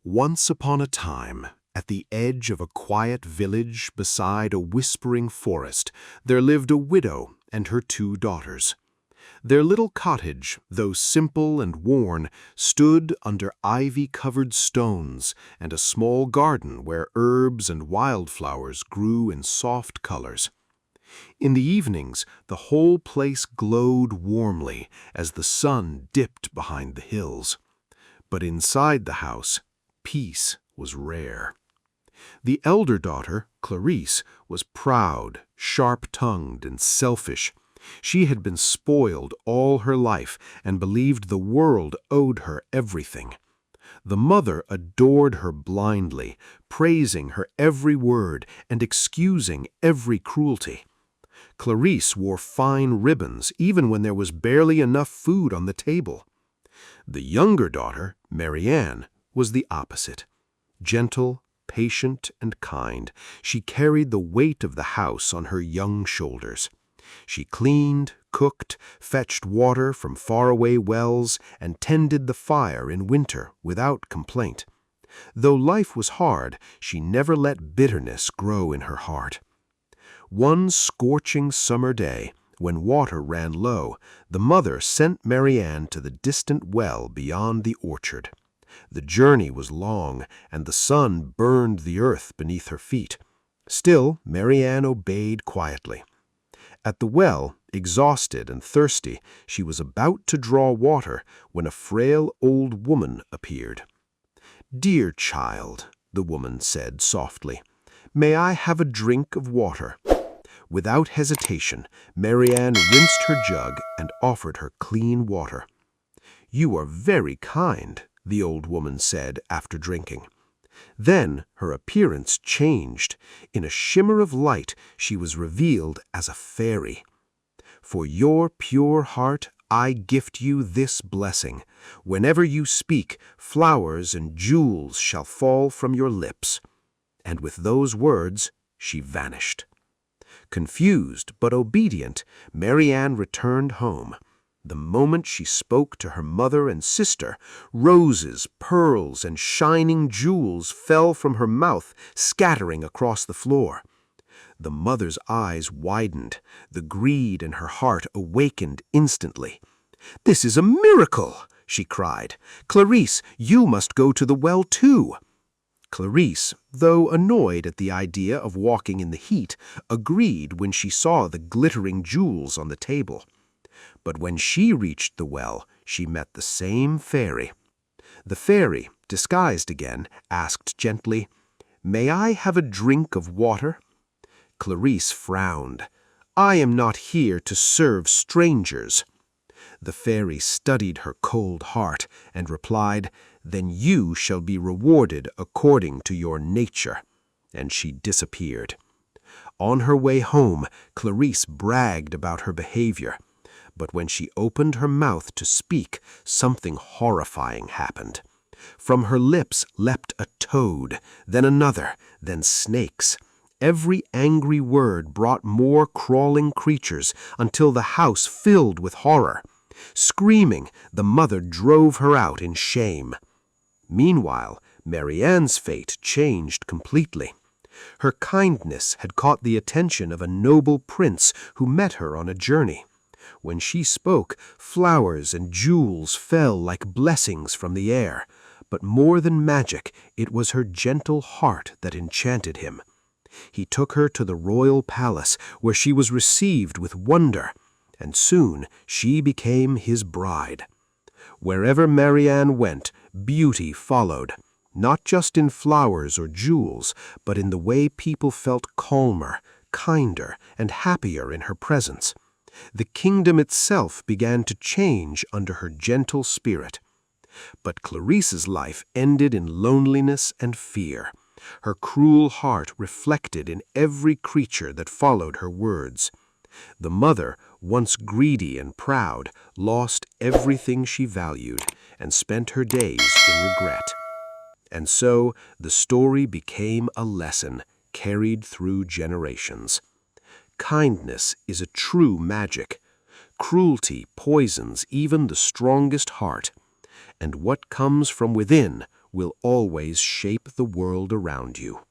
Once upon a time, at the edge of a quiet village beside a whispering forest, there lived a widow and her 2 daughters. Their little cottage, though simple and worn, stood under ivy-covered stones and a small garden where herbs and wildflowers grew in soft colors. In the evenings, the whole place glowed warmly as the sun dipped behind the hills. But inside the house, peace was rare. The elder daughter, Clarice, was proud, sharp-tongued, and selfish. She had been spoiled all her life and believed the world owed her everything. The mother adored her blindly, praising her every word and excusing every cruelty. Clarice wore fine ribbons even when there was barely enough food on the table. The younger daughter, Marianne, was the opposite. Gentle, patient, and kind, she carried the weight of the house on her young shoulders. She cleaned, cooked, fetched water from faraway wells, and tended the fire in winter without complaint. Though life was hard, she never let bitterness grow in her heart. One scorching summer day, when water ran low, the mother sent Marianne to the distant well beyond the orchard. The journey was long, and the sun burned the earth beneath her feet. Still, Marianne obeyed quietly. At the well, exhausted and thirsty, she was about to draw water when a frail old woman appeared. "Dear child," the woman said softly, "may I have a drink of water?" Without hesitation, Marianne rinsed her jug and offered her clean water. "You are very kind," the old woman said after drinking. Then her appearance changed. In a shimmer of light, she was revealed as a fairy. "For your pure heart, I gift you this blessing. Whenever you speak, flowers and jewels shall fall from your lips." And with those words, she vanished. Confused but obedient, Marianne returned home. The moment she spoke to her mother and sister, roses, pearls, and shining jewels fell from her mouth, scattering across the floor. The mother's eyes widened. The greed in her heart awakened instantly. "This is a miracle!" she cried. "Clarice, you must go to the well too." Clarice, though annoyed at the idea of walking in the heat, agreed when she saw the glittering jewels on the table. But when she reached the well, she met the same fairy. The fairy, disguised again, asked gently, "May I have a drink of water?" Clarice frowned. "I am not here to serve strangers." The fairy studied her cold heart and replied, "Then you shall be rewarded according to your nature." And she disappeared. On her way home, Clarice bragged about her behavior. But when she opened her mouth to speak, something horrifying happened. From her lips leapt a toad, then another, then snakes. Every angry word brought more crawling creatures until the house filled with horror. Screaming, the mother drove her out in shame. Meanwhile, Marianne's fate changed completely. Her kindness had caught the attention of a noble prince who met her on a journey. When she spoke, flowers and jewels fell like blessings from the air. But more than magic, it was her gentle heart that enchanted him. He took her to the royal palace, where she was received with wonder, and soon she became his bride. Wherever Marianne went, beauty followed, not just in flowers or jewels, but in the way people felt calmer, kinder, and happier in her presence. The kingdom itself began to change under her gentle spirit. But Clarice's life ended in loneliness and fear. Her cruel heart reflected in every creature that followed her words. The mother, once greedy and proud, lost everything she valued and spent her days in regret. And so the story became a lesson carried through generations. Kindness is a true magic. Cruelty poisons even the strongest heart. And what comes from within will always shape the world around you.